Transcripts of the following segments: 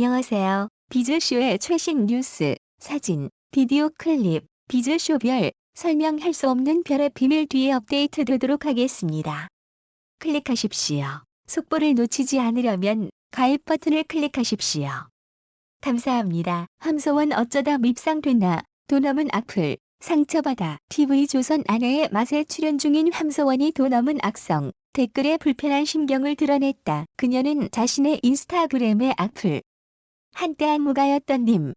안녕하세요. 비즈쇼의 최신 뉴스, 사진, 비디오 클립, 비즈쇼별, 설명할 수 없는 별의 비밀 뒤에 업데이트 되도록 하겠습니다. 클릭하십시오. 속보를 놓치지 않으려면 가입 버튼을 클릭하십시오. 감사합니다. 함소원 어쩌다 밉상됐나? 돈 없은 악플, 상처받아. TV조선 아내의 맛에 출연 중인 함소원이 돈 없은 악성, 댓글에 불편한 심경을 드러냈다. 그녀는 자신의 인스타그램에 악플, 한때 안무가였던 님.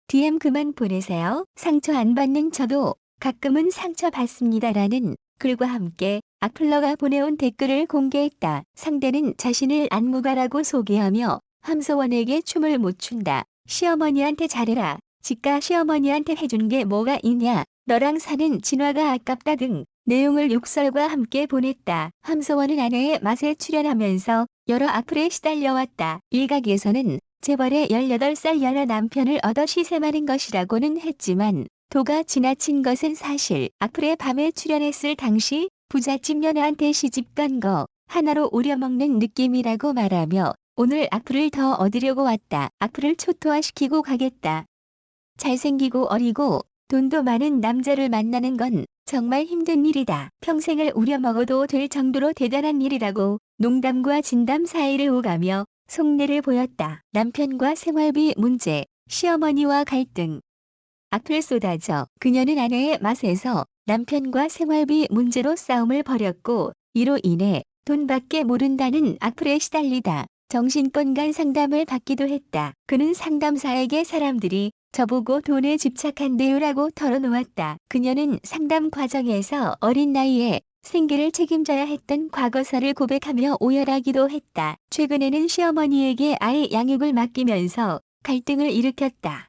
DM 그만 보내세요. 상처 안 받는 저도 가끔은 상처 받습니다라는 글과 함께 악플러가 보내온 댓글을 공개했다. 상대는 자신을 안무가라고 소개하며 함소원에게 춤을 못 춘다. 시어머니한테 잘해라. 지가 시어머니한테 해준 게 뭐가 있냐. 너랑 사는 진화가 아깝다 등 내용을 욕설과 함께 보냈다. 함소원은 아내의 맛에 출연하면서 여러 악플에 시달려왔다. 일각에서는 재벌의 18살 연하 남편을 얻어 시샘하는 것이라고는 했지만 도가 지나친 것은 사실. 악플의 밤에 출연했을 당시 부잣집 연하한테 시집 간 거 하나로 우려먹는 느낌이라고 말하며 오늘 악플을 더 얻으려고 왔다. 악플을 초토화시키고 가겠다. 잘생기고 어리고 돈도 많은 남자를 만나는 건 정말 힘든 일이다. 평생을 우려먹어도 될 정도로 대단한 일이라고 농담과 진담 사이를 오가며 속내를 보였다. 남편과 생활비 문제, 시어머니와 갈등. 악플 쏟아져 그녀는 아내의 맛에서 남편과 생활비 문제로 싸움을 벌였고 이로 인해 돈밖에 모른다는 악플에 시달리다 정신건강 상담을 받기도 했다. 그는 상담사에게 사람들이 저보고 돈에 집착한대요라고 털어놓았다. 그녀는 상담 과정에서 어린 나이에 생계를 책임져야 했던 과거사를 고백하며 오열하기도 했다. 최근에는 시어머니에게 아이 양육을 맡기면서 갈등을 일으켰다.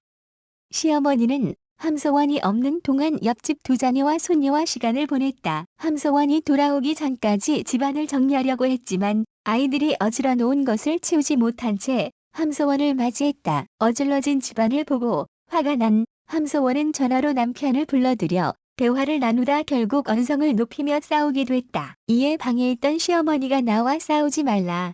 시어머니는 함소원이 없는 동안 옆집 두 자녀와 손녀와 시간을 보냈다. 함소원이 돌아오기 전까지 집안을 정리하려고 했지만 아이들이 어지러 놓은 것을 치우지 못한 채 함소원을 맞이했다. 어질러진 집안을 보고 화가 난 함소원은 전화로 남편을 불러들여 대화를 나누다 결국 언성을 높이며 싸우게 됐다. 이에 방에 있던 시어머니가 나와 싸우지 말라.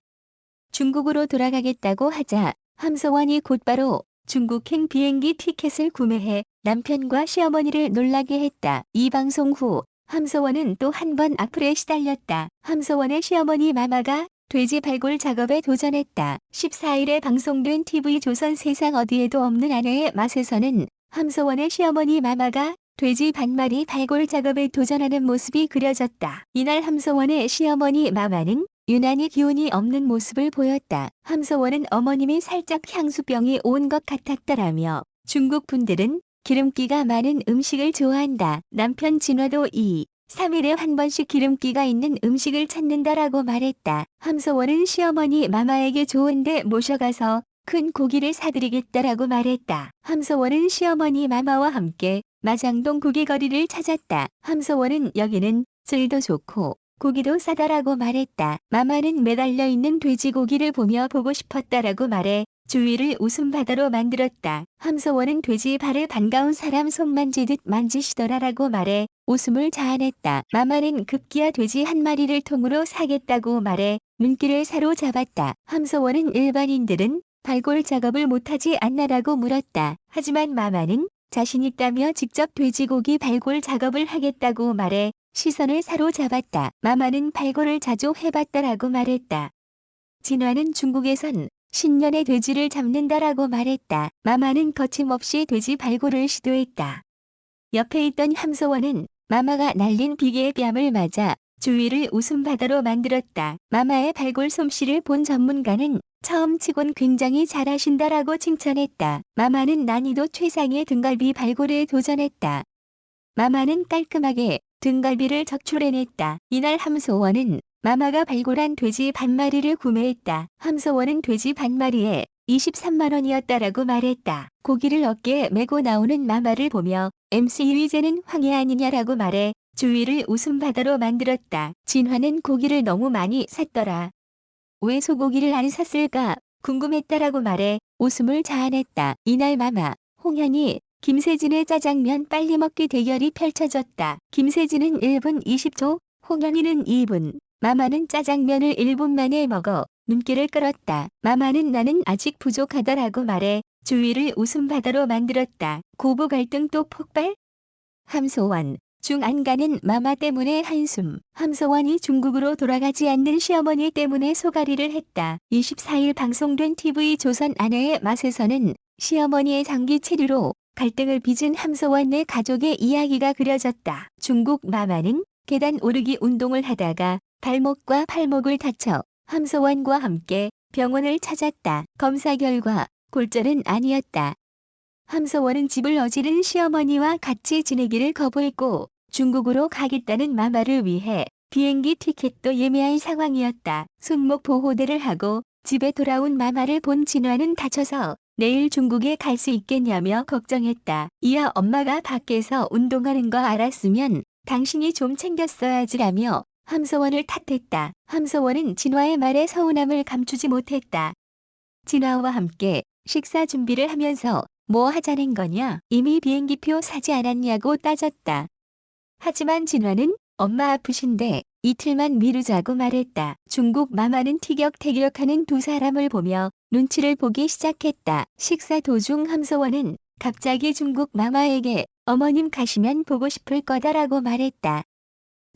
중국으로 돌아가겠다고 하자 함소원이 곧바로 중국행 비행기 티켓을 구매해 남편과 시어머니를 놀라게 했다. 이 방송 후 함소원은 또 한 번 악플에 시달렸다. 함소원의 시어머니 마마가 돼지 발굴 작업에 도전했다. 14일에 방송된 TV조선 세상 어디에도 없는 아내의 맛에서는 함소원의 시어머니 마마가 돼지 반마리 발굴 작업에 도전하는 모습이 그려졌다. 이날 함소원의 시어머니 마마는 유난히 기운이 없는 모습을 보였다. 함소원은 어머님이 살짝 향수병이 온 것 같았다라며 중국 분들은 기름기가 많은 음식을 좋아한다. 남편 진화도 2, 3일에 한 번씩 기름기가 있는 음식을 찾는다라고 말했다. 함소원은 시어머니 마마에게 좋은데 모셔가서 큰 고기를 사드리겠다라고 말했다. 함소원은 시어머니 마마와 함께 마장동 고기거리를 찾았다. 함소원은 여기는 질도 좋고 고기도 싸다라고 말했다. 마마는 매달려 있는 돼지고기를 보며 보고 싶었다라고 말해 주위를 웃음바다로 만들었다. 함소원은 돼지 발을 반가운 사람 손 만지듯 만지시더라라고 말해 웃음을 자아냈다. 마마는 급기야 돼지 한 마리를 통으로 사겠다고 말해 눈길을 사로잡았다. 함소원은 일반인들은 발굴 작업을 못하지 않나라고 물었다. 하지만 마마는 자신 있다며 직접 돼지고기 발굴 작업을 하겠다고 말해 시선을 사로잡았다. 마마는 발굴을 자주 해봤다라고 말했다. 진화는 중국에선 신년에 돼지를 잡는다라고 말했다. 마마는 거침없이 돼지 발굴을 시도했다. 옆에 있던 함소원은 마마가 날린 비계의 뺨을 맞아 주위를 웃음바다로 만들었다. 마마의 발굴 솜씨를 본 전문가는 처음 치곤 굉장히 잘하신다라고 칭찬했다. 마마는 난이도 최상의 등갈비 발굴에 도전했다. 마마는 깔끔하게 등갈비를 적출해냈다. 이날 함소원은 마마가 발굴한 돼지 반마리를 구매했다. 함소원은 돼지 반마리에 23만 원이었다라고 말했다. 고기를 어깨에 메고 나오는 마마를 보며 MC 유희재는 황해 아니냐라고 말해 주위를 웃음바다로 만들었다. 진화는 고기를 너무 많이 샀더라. 왜 소고기를 안 샀을까 궁금했다라고 말해 웃음을 자아냈다. 이날 마마 홍현이 김세진의 짜장면 빨리 먹기 대결이 펼쳐졌다. 김세진은 1분 20초, 홍현이는 2분, 마마는 짜장면을 1분 만에 먹어 눈길을 끌었다. 마마는 나는 아직 부족하다라고 말해 주위를 웃음바다로 만들었다. 고부 갈등 또 폭발? 함소원. 중안가는 마마 때문에 한숨. 함소원이 중국으로 돌아가지 않는 시어머니 때문에 소가리를 했다. 24일 방송된 TV조선 아내의 맛에서는 시어머니의 장기 체류로 갈등을 빚은 함소원 내 가족의 이야기가 그려졌다. 중국 마마는 계단 오르기 운동을 하다가 발목과 팔목을 다쳐 함소원과 함께 병원을 찾았다. 검사 결과 골절은 아니었다. 함소원은 집을 어지른 시어머니와 같이 지내기를 거부했고 중국으로 가겠다는 마마를 위해 비행기 티켓도 예매한 상황이었다. 손목 보호대를 하고 집에 돌아온 마마를 본 진화는 다쳐서 내일 중국에 갈 수 있겠냐며 걱정했다. 이어 엄마가 밖에서 운동하는 거 알았으면 당신이 좀 챙겼어야지라며 함소원을 탓했다. 함소원은 진화의 말에 서운함을 감추지 못했다. 진화와 함께 식사 준비를 하면서 뭐 하자는 거냐? 이미 비행기표 사지 않았냐고 따졌다. 하지만 진화는 엄마 아프신데 이틀만 미루자고 말했다. 중국 마마는 티격태격하는 두 사람을 보며 눈치를 보기 시작했다. 식사 도중 함소원은 갑자기 중국 마마에게 어머님 가시면 보고 싶을 거다라고 말했다.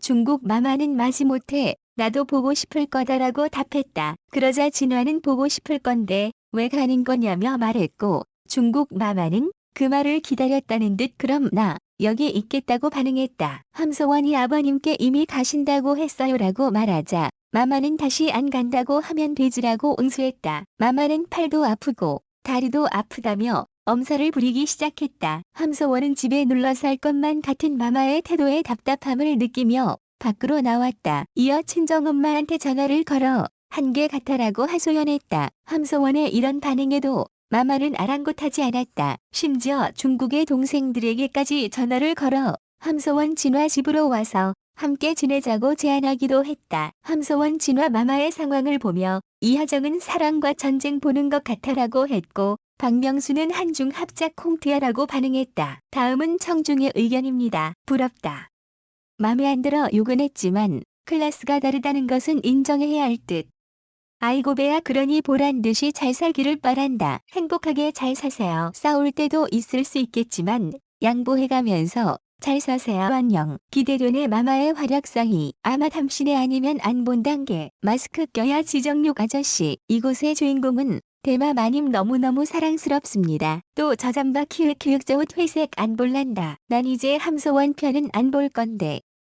중국 마마는 마지못해 나도 보고 싶을 거다라고 답했다. 그러자 진화는 보고 싶을 건데 왜 가는 거냐며 말했고 중국 마마는 그 말을 기다렸다는 듯 그럼 나 여기 있겠다고 반응했다. 함소원이 아버님께 이미 가신다고 했어요라고 말하자 마마는 다시 안 간다고 하면 되지라고 응수했다. 마마는 팔도 아프고 다리도 아프다며 엄살을 부리기 시작했다. 함소원은 집에 눌러살 것만 같은 마마의 태도에 답답함을 느끼며 밖으로 나왔다. 이어 친정엄마한테 전화를 걸어 한계 같아라고 하소연했다. 함소원의 이런 반응에도 마마는 아랑곳하지 않았다. 심지어 중국의 동생들에게까지 전화를 걸어 함소원 진화 집으로 와서 함께 지내자고 제안하기도 했다. 함소원 진화 마마의 상황을 보며 이 하정은 사랑과 전쟁 보는 것 같아라고 했고 박명수는 한중 합작 콩트야라고 반응했다. 다음은 청중의 의견입니다. 부럽다. 맘에 안 들어 욕은 했지만 클래스가 다르다는 것은 인정해야 할 듯. 아이고 배야 그러니 보란듯이 잘 살기를 바란다. 행복하게 잘 사세요. 싸울 때도 있을 수 있겠지만 양보해가면서 잘 사세요. 안녕. 기대되네 마마의 활약상이. 아마 당신의 아니면 안 본 단계. 마스크 껴야 지정욕 아저씨. 이곳의 주인공은 대마 마님 너무너무 사랑스럽습니다. 또 저잠바 키읔키읔 저 옷 회색 안 볼란다. 난 이제 함소원 편은 안 볼 건데.